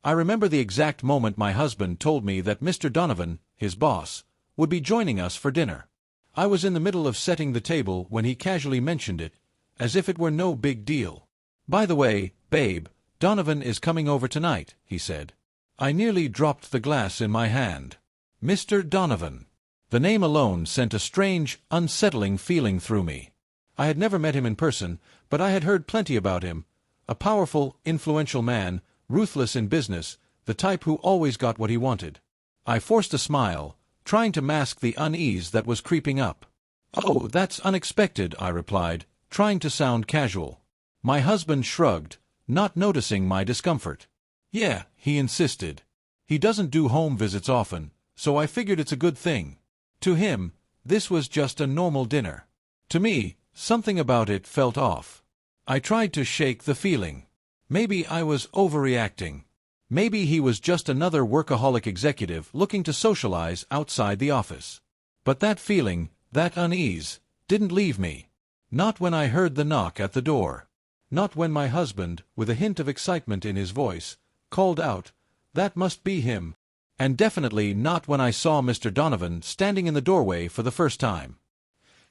I remember the exact moment my husband told me that Mr. Donovan, his boss, would be joining us for dinner. I was in the middle of setting the table when he casually mentioned it, as if it were no big deal. "By the way, babe, Donovan is coming over tonight," he said. I nearly dropped the glass in my hand. Mr. Donovan. The name alone sent a strange, unsettling feeling through me. I had never met him in person, but I had heard plenty about him. A powerful, influential man, ruthless in business, the type who always got what he wanted. I forced a smile, trying to mask the unease that was creeping up. "Oh, that's unexpected," I replied, trying to sound casual. My husband shrugged, not noticing my discomfort. "Yeah," he insisted. "He doesn't do home visits often, so I figured it's a good thing." To him, this was just a normal dinner. To me, something about it felt off. I tried to shake the feeling. Maybe I was overreacting. Maybe he was just another workaholic executive looking to socialize outside the office. But that feeling, that unease, didn't leave me. Not when I heard the knock at the door. Not when my husband, with a hint of excitement in his voice, called out, "That must be him." And definitely not when I saw Mr. Donovan standing in the doorway for the first time.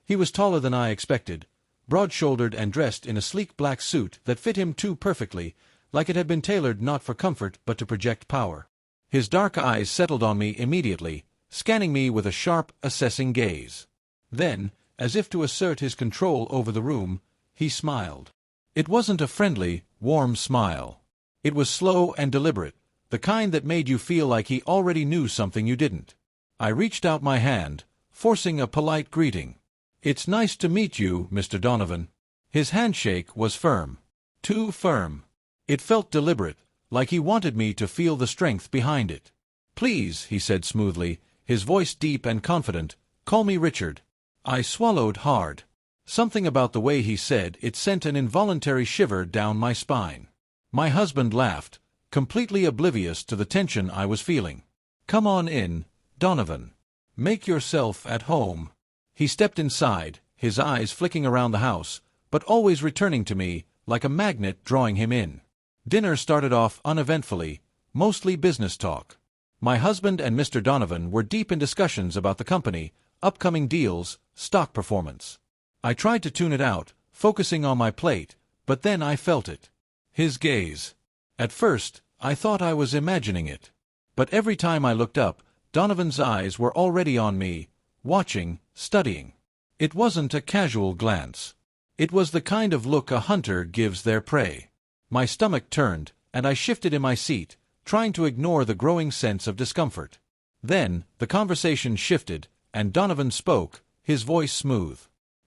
He was taller than I expected, broad-shouldered and dressed in a sleek black suit that fit him too perfectly, like it had been tailored not for comfort but to project power. His dark eyes settled on me immediately, scanning me with a sharp, assessing gaze. Then, as if to assert his control over the room, he smiled. It wasn't a friendly, warm smile. It was slow and deliberate, the kind that made you feel like he already knew something you didn't. I reached out my hand, forcing a polite greeting. "It's nice to meet you, Mr. Donovan." His handshake was firm. Too firm. It felt deliberate, like he wanted me to feel the strength behind it. "Please," he said smoothly, his voice deep and confident, "call me Richard." I swallowed hard. Something about the way he said it sent an involuntary shiver down my spine. My husband laughed, completely oblivious to the tension I was feeling. "Come on in, Donovan. Make yourself at home." He stepped inside, his eyes flicking around the house, but always returning to me, like a magnet drawing him in. Dinner started off uneventfully, mostly business talk. My husband and Mr. Donovan were deep in discussions about the company, upcoming deals, stock performance. I tried to tune it out, focusing on my plate, but then I felt it. His gaze. At first, I thought I was imagining it. But every time I looked up, Donovan's eyes were already on me, watching, studying. It wasn't a casual glance. It was the kind of look a hunter gives their prey. My stomach turned, and I shifted in my seat, trying to ignore the growing sense of discomfort. Then, the conversation shifted, and Donovan spoke, his voice smooth.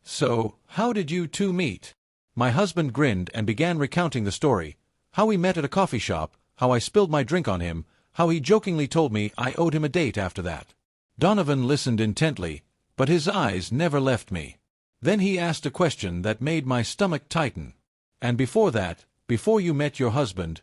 "So, how did you two meet?" My husband grinned and began recounting the story, how we met at a coffee shop, how I spilled my drink on him, how he jokingly told me I owed him a date after that. Donovan listened intently, but his eyes never left me. Then he asked a question that made my stomach tighten. "And before that, before you met your husband,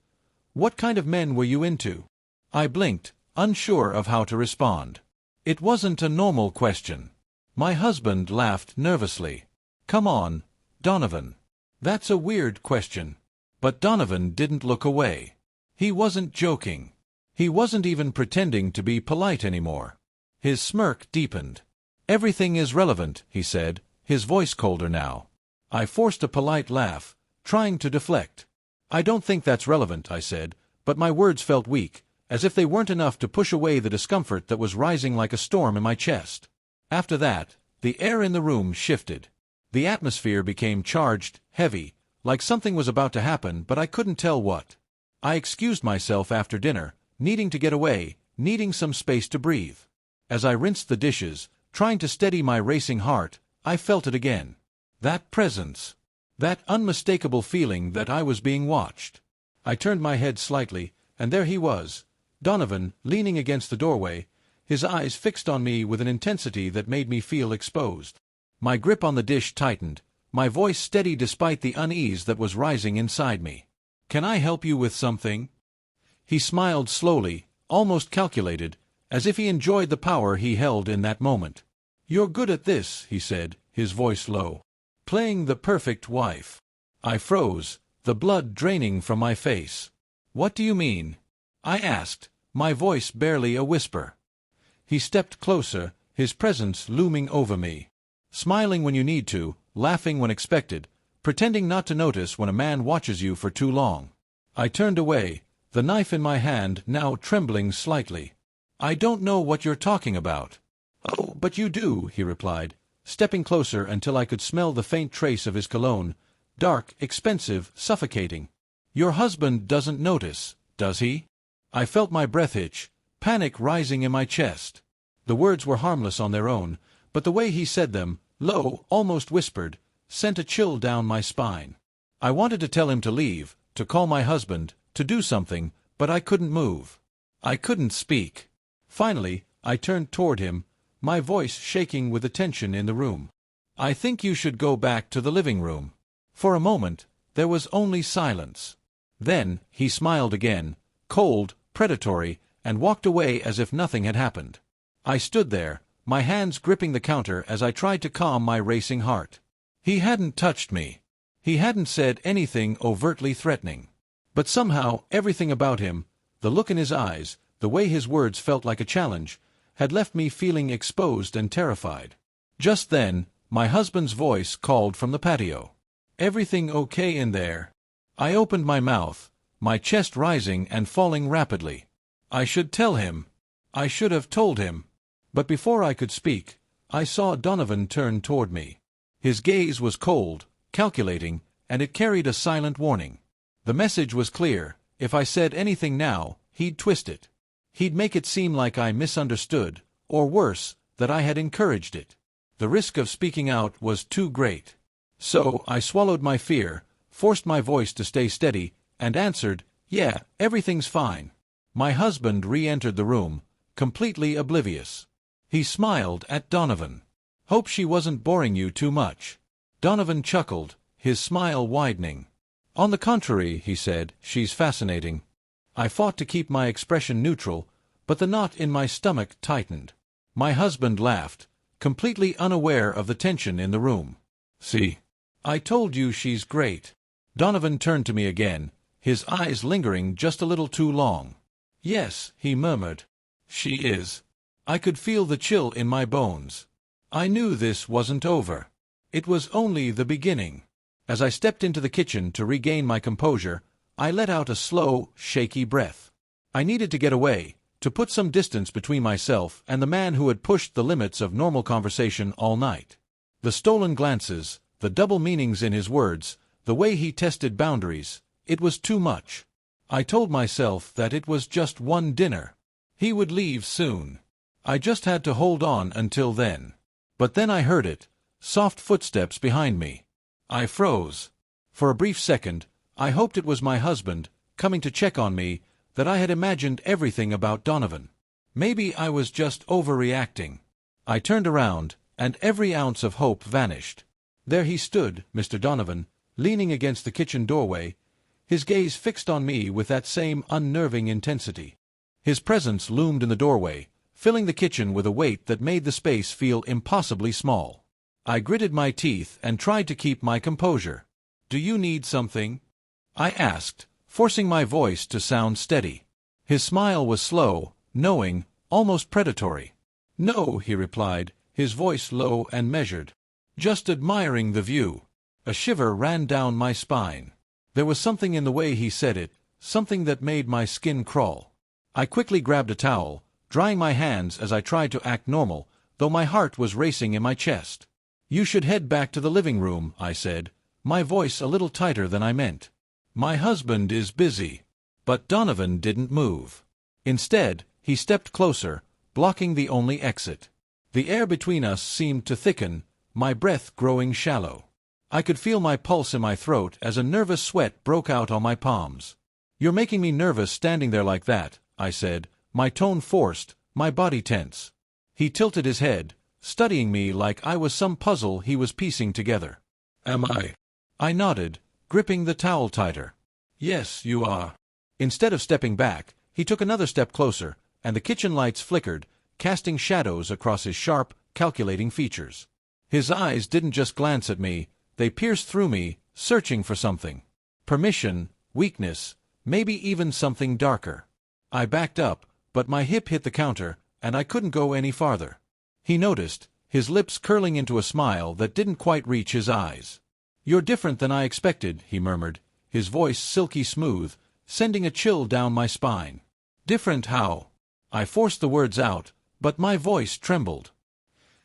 what kind of men were you into?" I blinked, unsure of how to respond. It wasn't a normal question. My husband laughed nervously. "Come on, Donovan. That's a weird question." But Donovan didn't look away. He wasn't joking. He wasn't even pretending to be polite anymore. His smirk deepened. "Everything is relevant," he said, his voice colder now. I forced a polite laugh, trying to deflect. "I don't think that's relevant," I said, but my words felt weak, as if they weren't enough to push away the discomfort that was rising like a storm in my chest. After that, the air in the room shifted. The atmosphere became charged, heavy, like something was about to happen, but I couldn't tell what. I excused myself after dinner, needing to get away, needing some space to breathe. As I rinsed the dishes, trying to steady my racing heart, I felt it again. That presence. That unmistakable feeling that I was being watched. I turned my head slightly, and there he was, Donovan, leaning against the doorway, his eyes fixed on me with an intensity that made me feel exposed. My grip on the dish tightened, my voice steady despite the unease that was rising inside me. "Can I help you with something?" He smiled slowly, almost calculated, as if he enjoyed the power he held in that moment. "You're good at this," he said, his voice low. "Playing the perfect wife." I froze, the blood draining from my face. "What do you mean?" I asked, my voice barely a whisper. He stepped closer, his presence looming over me. Smiling when you need to, laughing when expected, pretending not to notice when a man watches you for too long. I turned away, the knife in my hand now trembling slightly. I don't know what you're talking about. Oh, but you do, he replied, stepping closer until I could smell the faint trace of his cologne, dark, expensive, suffocating. Your husband doesn't notice, does he? I felt my breath hitch, panic rising in my chest. The words were harmless on their own, but the way he said them, low, almost whispered, sent a chill down my spine. I wanted to tell him to leave, to call my husband, to do something, but I couldn't move. I couldn't speak. Finally, I turned toward him, my voice shaking with the tension in the room. I think you should go back to the living room. For a moment, there was only silence. Then, he smiled again, cold, predatory, and walked away as if nothing had happened. I stood there, my hands gripping the counter as I tried to calm my racing heart. He hadn't touched me. He hadn't said anything overtly threatening. But somehow, everything about him, the look in his eyes, the way his words felt like a challenge, had left me feeling exposed and terrified. Just then, my husband's voice called from the patio. Everything okay in there? I opened my mouth, my chest rising and falling rapidly. I should tell him. I should have told him. But before I could speak, I saw Donovan turn toward me. His gaze was cold, calculating, and it carried a silent warning. The message was clear. If I said anything now, he'd twist it. He'd make it seem like I misunderstood, or worse, that I had encouraged it. The risk of speaking out was too great. So I swallowed my fear, forced my voice to stay steady, and answered, "Yeah, everything's fine." My husband re-entered the room, completely oblivious. He smiled at Donovan. "Hope she wasn't boring you too much." Donovan chuckled, his smile widening. "On the contrary," he said, "she's fascinating." I fought to keep my expression neutral, but the knot in my stomach tightened. My husband laughed, completely unaware of the tension in the room. "See? I told you she's great." Donovan turned to me again, his eyes lingering just a little too long. "Yes," he murmured. "She is." I could feel the chill in my bones. I knew this wasn't over. It was only the beginning. As I stepped into the kitchen to regain my composure, I let out a slow, shaky breath. I needed to get away, to put some distance between myself and the man who had pushed the limits of normal conversation all night. The stolen glances, the double meanings in his words, the way he tested boundaries, it was too much. I told myself that it was just one dinner. He would leave soon. I just had to hold on until then. But then I heard it, soft footsteps behind me. I froze. For a brief second, I hoped it was my husband, coming to check on me, that I had imagined everything about Donovan. Maybe I was just overreacting. I turned around, and every ounce of hope vanished. There he stood, Mr. Donovan, leaning against the kitchen doorway, his gaze fixed on me with that same unnerving intensity. His presence loomed in the doorway, filling the kitchen with a weight that made the space feel impossibly small. I gritted my teeth and tried to keep my composure. "Do you need something?" I asked, forcing my voice to sound steady. His smile was slow, knowing, almost predatory. "No," he replied, his voice low and measured. "Just admiring the view." A shiver ran down my spine. There was something in the way he said it, something that made my skin crawl. I quickly grabbed a towel, drying my hands as I tried to act normal, though my heart was racing in my chest. "You should head back to the living room," I said, my voice a little tighter than I meant. "My husband is busy." But Donovan didn't move. Instead, he stepped closer, blocking the only exit. The air between us seemed to thicken, my breath growing shallow. I could feel my pulse in my throat as a nervous sweat broke out on my palms. "You're making me nervous standing there like that," I said, my tone forced, my body tense. He tilted his head, studying me like I was some puzzle he was piecing together. "Am I?" I nodded, gripping the towel tighter. "Yes, you are." Instead of stepping back, he took another step closer, and the kitchen lights flickered, casting shadows across his sharp, calculating features. His eyes didn't just glance at me, they pierced through me, searching for something. Permission, weakness, maybe even something darker. I backed up, but my hip hit the counter, and I couldn't go any farther. He noticed, his lips curling into a smile that didn't quite reach his eyes. "You're different than I expected," he murmured, his voice silky smooth, sending a chill down my spine. "Different how?" I forced the words out, but my voice trembled.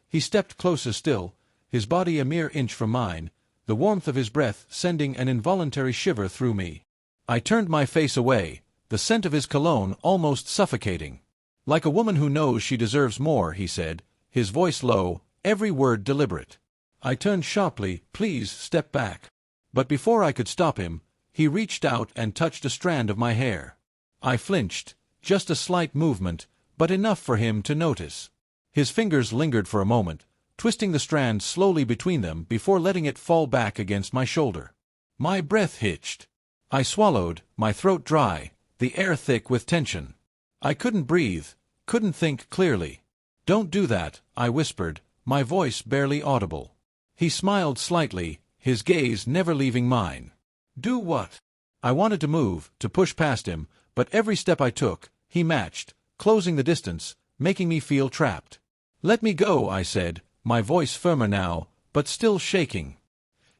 He stepped closer still, his body a mere inch from mine, the warmth of his breath sending an involuntary shiver through me. I turned my face away, the scent of his cologne almost suffocating. "Like a woman who knows she deserves more," he said, his voice low, every word deliberate. I turned sharply. "Please step back." But before I could stop him, he reached out and touched a strand of my hair. I flinched, just a slight movement, but enough for him to notice. His fingers lingered for a moment, twisting the strand slowly between them before letting it fall back against my shoulder. My breath hitched. I swallowed, my throat dry, the air thick with tension. I couldn't breathe, couldn't think clearly. "Don't do that," I whispered, my voice barely audible. He smiled slightly, his gaze never leaving mine. "Do what?" I wanted to move, to push past him, but every step I took, he matched, closing the distance, making me feel trapped. "Let me go," I said, my voice firmer now, but still shaking.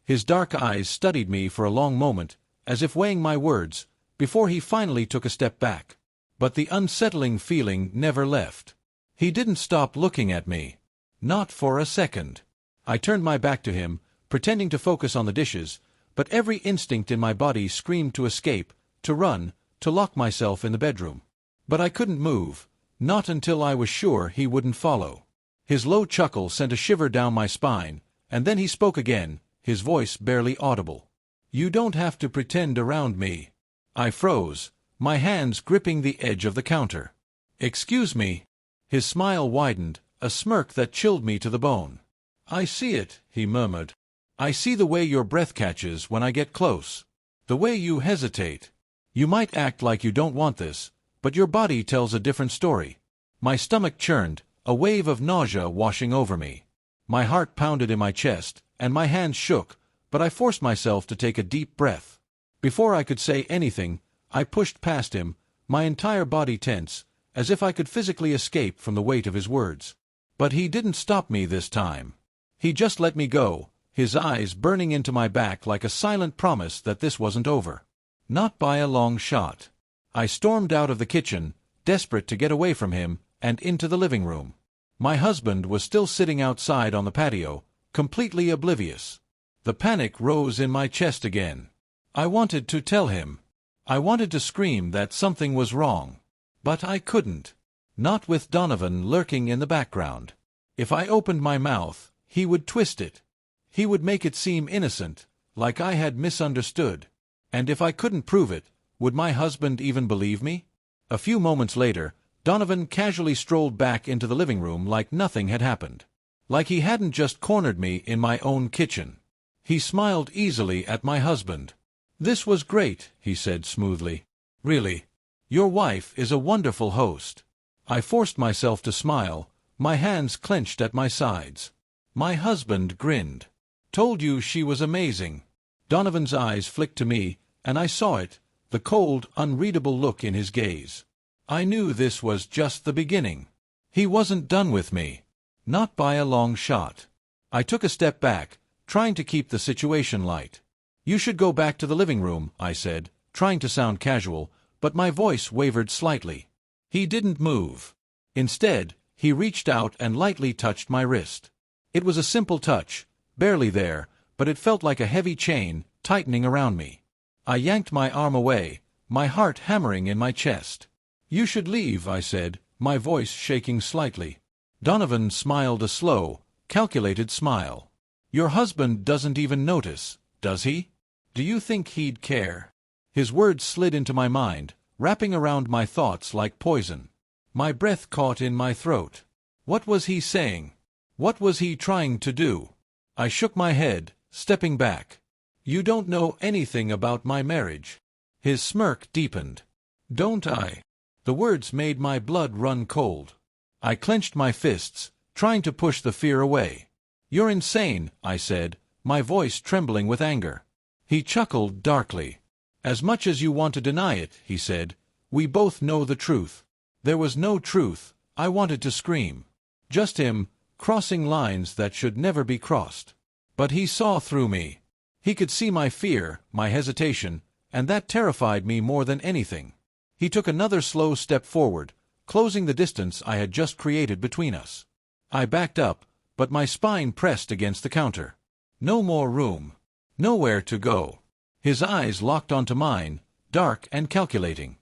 His dark eyes studied me for a long moment, as if weighing my words, before he finally took a step back. But the unsettling feeling never left. He didn't stop looking at me. Not for a second. I turned my back to him, pretending to focus on the dishes, but every instinct in my body screamed to escape, to run, to lock myself in the bedroom. But I couldn't move, not until I was sure he wouldn't follow. His low chuckle sent a shiver down my spine, and then he spoke again, his voice barely audible. "You don't have to pretend around me." I froze, my hands gripping the edge of the counter. "Excuse me." His smile widened, a smirk that chilled me to the bone. "I see it," he murmured. "I see the way your breath catches when I get close. The way you hesitate. You might act like you don't want this, but your body tells a different story." My stomach churned, a wave of nausea washing over me. My heart pounded in my chest, and my hands shook, but I forced myself to take a deep breath. Before I could say anything, I pushed past him, my entire body tense, as if I could physically escape from the weight of his words. But he didn't stop me this time. He just let me go, his eyes burning into my back like a silent promise that this wasn't over. Not by a long shot. I stormed out of the kitchen, desperate to get away from him, and into the living room. My husband was still sitting outside on the patio, completely oblivious. The panic rose in my chest again. I wanted to tell him. I wanted to scream that something was wrong. But I couldn't. Not with Donovan lurking in the background. If I opened my mouth, he would twist it. He would make it seem innocent, like I had misunderstood. And if I couldn't prove it, would my husband even believe me? A few moments later, Donovan casually strolled back into the living room like nothing had happened. Like he hadn't just cornered me in my own kitchen. He smiled easily at my husband. "This was great," he said smoothly. "Really. Your wife is a wonderful host." I forced myself to smile, my hands clenched at my sides. My husband grinned. "Told you she was amazing." Donovan's eyes flicked to me, and I saw it, the cold, unreadable look in his gaze. I knew this was just the beginning. He wasn't done with me. Not by a long shot. I took a step back, trying to keep the situation light. "You should go back to the living room," I said, trying to sound casual, but my voice wavered slightly. He didn't move. Instead, he reached out and lightly touched my wrist. It was a simple touch, barely there, but it felt like a heavy chain, tightening around me. I yanked my arm away, my heart hammering in my chest. "You should leave," I said, my voice shaking slightly. Donovan smiled a slow, calculated smile. "Your husband doesn't even notice, does he? Do you think he'd care?" His words slid into my mind, wrapping around my thoughts like poison. My breath caught in my throat. What was he saying? What was he trying to do? I shook my head, stepping back. "You don't know anything about my marriage." His smirk deepened. "Don't I?" The words made my blood run cold. I clenched my fists, trying to push the fear away. "You're insane," I said, my voice trembling with anger. He chuckled darkly. "As much as you want to deny it," he said, We both know the truth. There was no truth. I wanted to scream. Just him, crossing lines that should never be crossed. But he saw through me. He could see my fear, my hesitation, and that terrified me more than anything. He took another slow step forward, closing the distance I had just created between us. I backed up, but my spine pressed against the counter. No more room. Nowhere to go. His eyes locked onto mine, dark and calculating.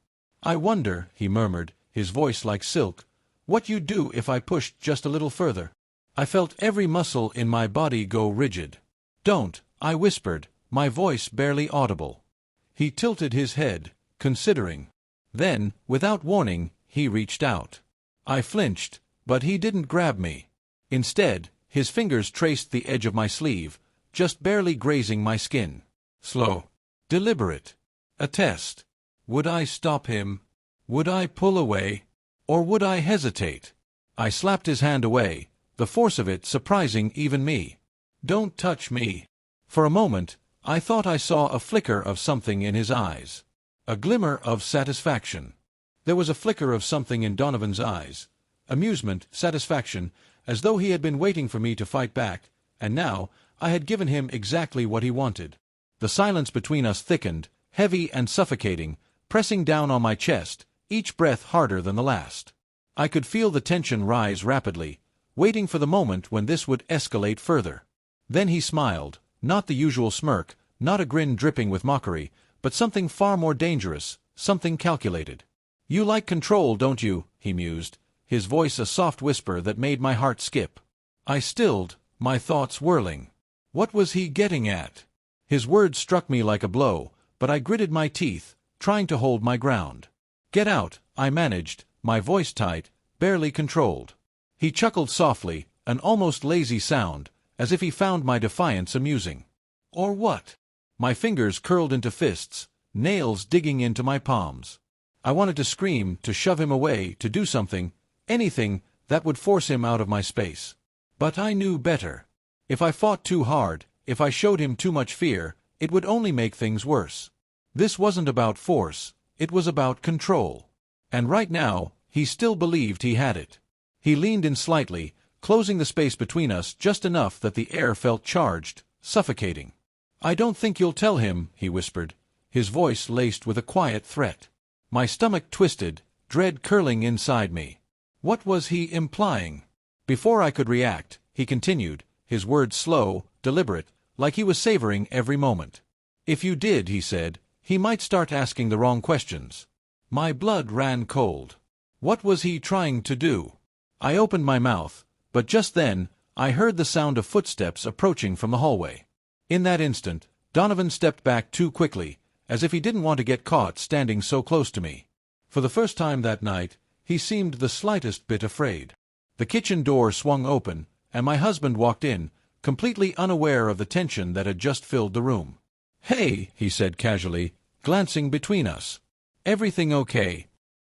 "I wonder," he murmured, his voice like silk, "what you'd do if I pushed just a little further." I felt every muscle in my body go rigid. "Don't," I whispered, my voice barely audible. He tilted his head, considering. Then, without warning, he reached out. I flinched, but he didn't grab me. Instead, his fingers traced the edge of my sleeve, just barely grazing my skin. Slow. Deliberate. A test. Would I stop him? Would I pull away? Or would I hesitate? I slapped his hand away, the force of it surprising even me. "Don't touch me." For a moment, I thought I saw a flicker of something in his eyes. A glimmer of satisfaction. There was a flicker of something in Donovan's eyes. Amusement, satisfaction, as though he had been waiting for me to fight back, and now I had given him exactly what he wanted. The silence between us thickened, heavy and suffocating, pressing down on my chest, each breath harder than the last. I could feel the tension rise rapidly, waiting for the moment when this would escalate further. Then he smiled, not the usual smirk, not a grin dripping with mockery, but something far more dangerous, something calculated. "You like control, don't you?" he mused, his voice a soft whisper that made my heart skip. I stilled, my thoughts whirling. What was he getting at? His words struck me like a blow, but I gritted my teeth, trying to hold my ground. "Get out," I managed, my voice tight, barely controlled. He chuckled softly, an almost lazy sound, as if he found my defiance amusing. "Or what?" My fingers curled into fists, nails digging into my palms. I wanted to scream, to shove him away, to do something, anything that would force him out of my space. But I knew better. If I fought too hard, if I showed him too much fear, it would only make things worse. This wasn't about force, it was about control. And right now, he still believed he had it. He leaned in slightly, closing the space between us just enough that the air felt charged, suffocating. "I don't think you'll tell him," he whispered, his voice laced with a quiet threat. My stomach twisted, dread curling inside me. What was he implying? Before I could react, he continued, his words slow, deliberate, like he was savoring every moment. "If you did," he said, "he might start asking the wrong questions." My blood ran cold. What was he trying to do? I opened my mouth, but just then, I heard the sound of footsteps approaching from the hallway. In that instant, Donovan stepped back too quickly, as if he didn't want to get caught standing so close to me. For the first time that night, he seemed the slightest bit afraid. The kitchen door swung open, and my husband walked in, completely unaware of the tension that had just filled the room. "Hey," he said casually, glancing between us. "Everything okay?"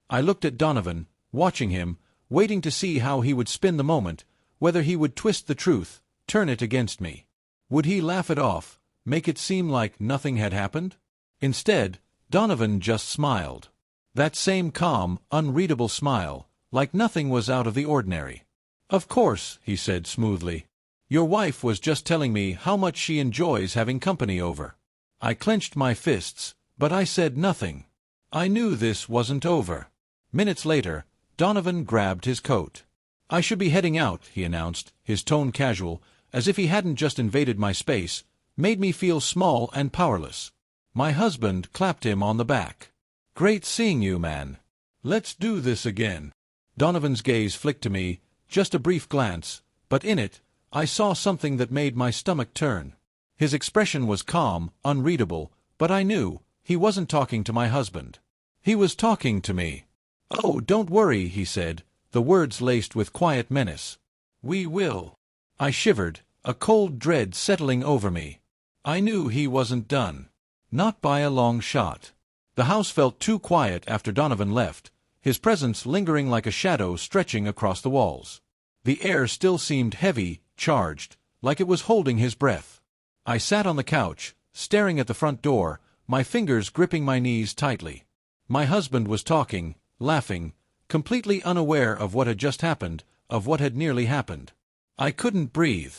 I looked at Donovan, watching him, waiting to see how he would spin the moment, whether he would twist the truth, turn it against me. Would he laugh it off, make it seem like nothing had happened? Instead, Donovan just smiled. That same calm, unreadable smile, like nothing was out of the ordinary. "Of course," he said smoothly. "Your wife was just telling me how much she enjoys having company over." I clenched my fists, but I said nothing. I knew this wasn't over. Minutes later, Donovan grabbed his coat. "I should be heading out," he announced, his tone casual, as if he hadn't just invaded my space, made me feel small and powerless. My husband clapped him on the back. "Great seeing you, man. Let's do this again." Donovan's gaze flicked to me, just a brief glance, but in it, I saw something that made my stomach turn. His expression was calm, unreadable, but I knew he wasn't talking to my husband. He was talking to me. "Oh, don't worry," he said, the words laced with quiet menace. "We will." I shivered, a cold dread settling over me. I knew he wasn't done. Not by a long shot. The house felt too quiet after Donovan left, his presence lingering like a shadow stretching across the walls. The air still seemed heavy, charged, like it was holding his breath. I sat on the couch, staring at the front door, my fingers gripping my knees tightly. My husband was talking, laughing, completely unaware of what had just happened, of what had nearly happened. I couldn't breathe.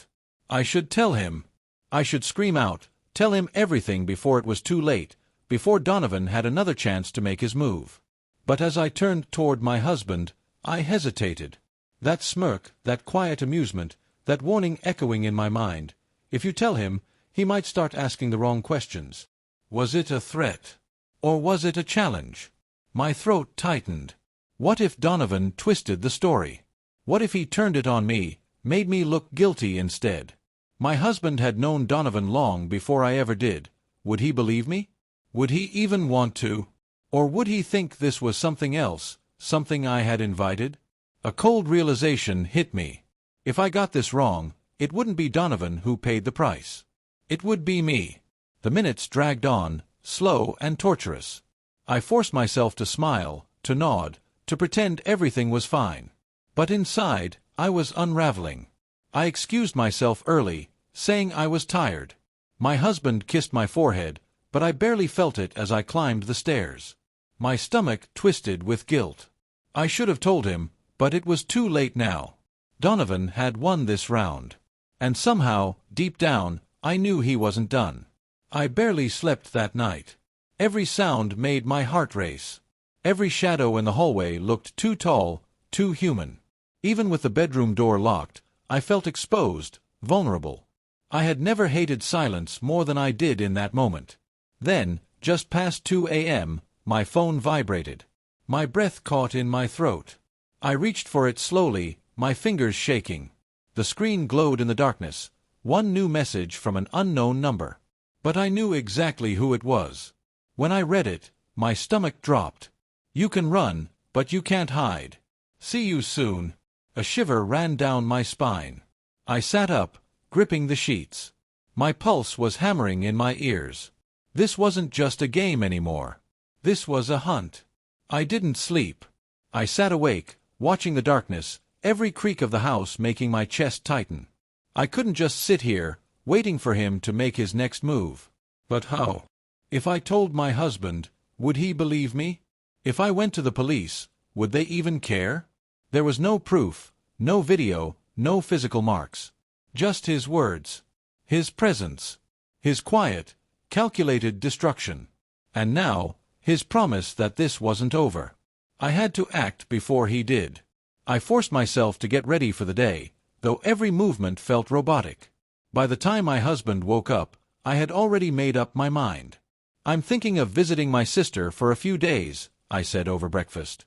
I should tell him. I should scream out, tell him everything before it was too late, before Donovan had another chance to make his move. But as I turned toward my husband, I hesitated. That smirk, that quiet amusement, that warning echoing in my mind. If you tell him, he might start asking the wrong questions. Was it a threat? Or was it a challenge? My throat tightened. What if Donovan twisted the story? What if he turned it on me, made me look guilty instead? My husband had known Donovan long before I ever did. Would he believe me? Would he even want to? Or would he think this was something else, something I had invited? A cold realization hit me. If I got this wrong, it wouldn't be Donovan who paid the price. It would be me. The minutes dragged on, slow and torturous. I forced myself to smile, to nod, to pretend everything was fine. But inside, I was unraveling. I excused myself early, saying I was tired. My husband kissed my forehead, but I barely felt it as I climbed the stairs. My stomach twisted with guilt. I should have told him, but it was too late now. Donovan had won this round. And somehow, deep down, I knew he wasn't done. I barely slept that night. Every sound made my heart race. Every shadow in the hallway looked too tall, too human. Even with the bedroom door locked, I felt exposed, vulnerable. I had never hated silence more than I did in that moment. Then, just past 2 a.m., my phone vibrated. My breath caught in my throat. I reached for it slowly, my fingers shaking. The screen glowed in the darkness. One new message from an unknown number. But I knew exactly who it was. When I read it, my stomach dropped. You can run, but you can't hide. See you soon. A shiver ran down my spine. I sat up, gripping the sheets. My pulse was hammering in my ears. This wasn't just a game anymore. This was a hunt. I didn't sleep. I sat awake, watching the darkness, every creak of the house making my chest tighten. I couldn't just sit here, waiting for him to make his next move. But how? If I told my husband, would he believe me? If I went to the police, would they even care? There was no proof, no video, no physical marks. Just his words. His presence. His quiet, calculated destruction. And now, his promise that this wasn't over. I had to act before he did. I forced myself to get ready for the day, though every movement felt robotic. By the time my husband woke up, I had already made up my mind. I'm thinking of visiting my sister for a few days, I said over breakfast.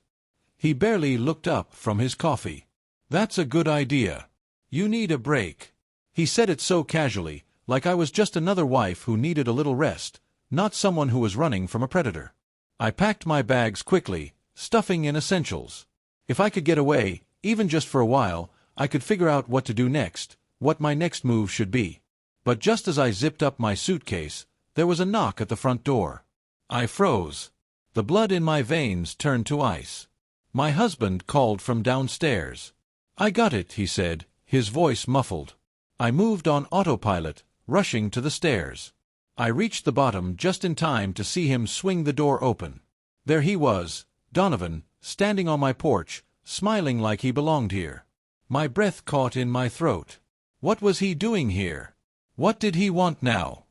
He barely looked up from his coffee. That's a good idea. You need a break. He said it so casually, like I was just another wife who needed a little rest, not someone who was running from a predator. I packed my bags quickly, stuffing in essentials. If I could get away, even just for a while, I could figure out what to do next, what my next move should be. But just as I zipped up my suitcase, there was a knock at the front door. I froze. The blood in my veins turned to ice. My husband called from downstairs. I got it, he said, his voice muffled. I moved on autopilot, rushing to the stairs. I reached the bottom just in time to see him swing the door open. There he was, Donovan, standing on my porch, smiling like he belonged here. My breath caught in my throat. What was he doing here? What did he want now?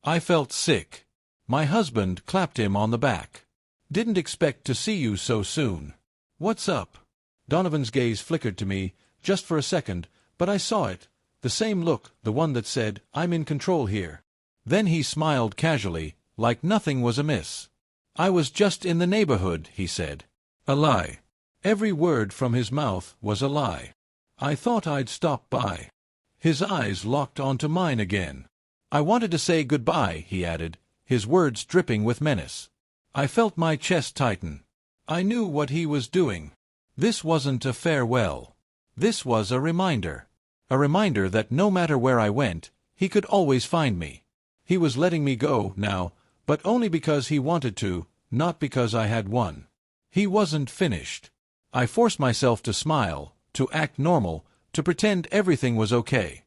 I felt sick. My husband clapped him on the back. Didn't expect to see you so soon. What's up? Donovan's gaze flickered to me, just for a second, but I saw it. The same look, the one that said, I'm in control here. Then he smiled casually, like nothing was amiss. I was just in the neighborhood, he said. A lie. Every word from his mouth was a lie. I thought I'd stop by. His eyes locked onto mine again. I wanted to say goodbye, he added, his words dripping with menace. I felt my chest tighten. I knew what he was doing. This wasn't a farewell. This was a reminder. A reminder that no matter where I went, he could always find me. He was letting me go now, but only because he wanted to, not because I had won. He wasn't finished. I forced myself to smile, to act normal, to pretend everything was okay.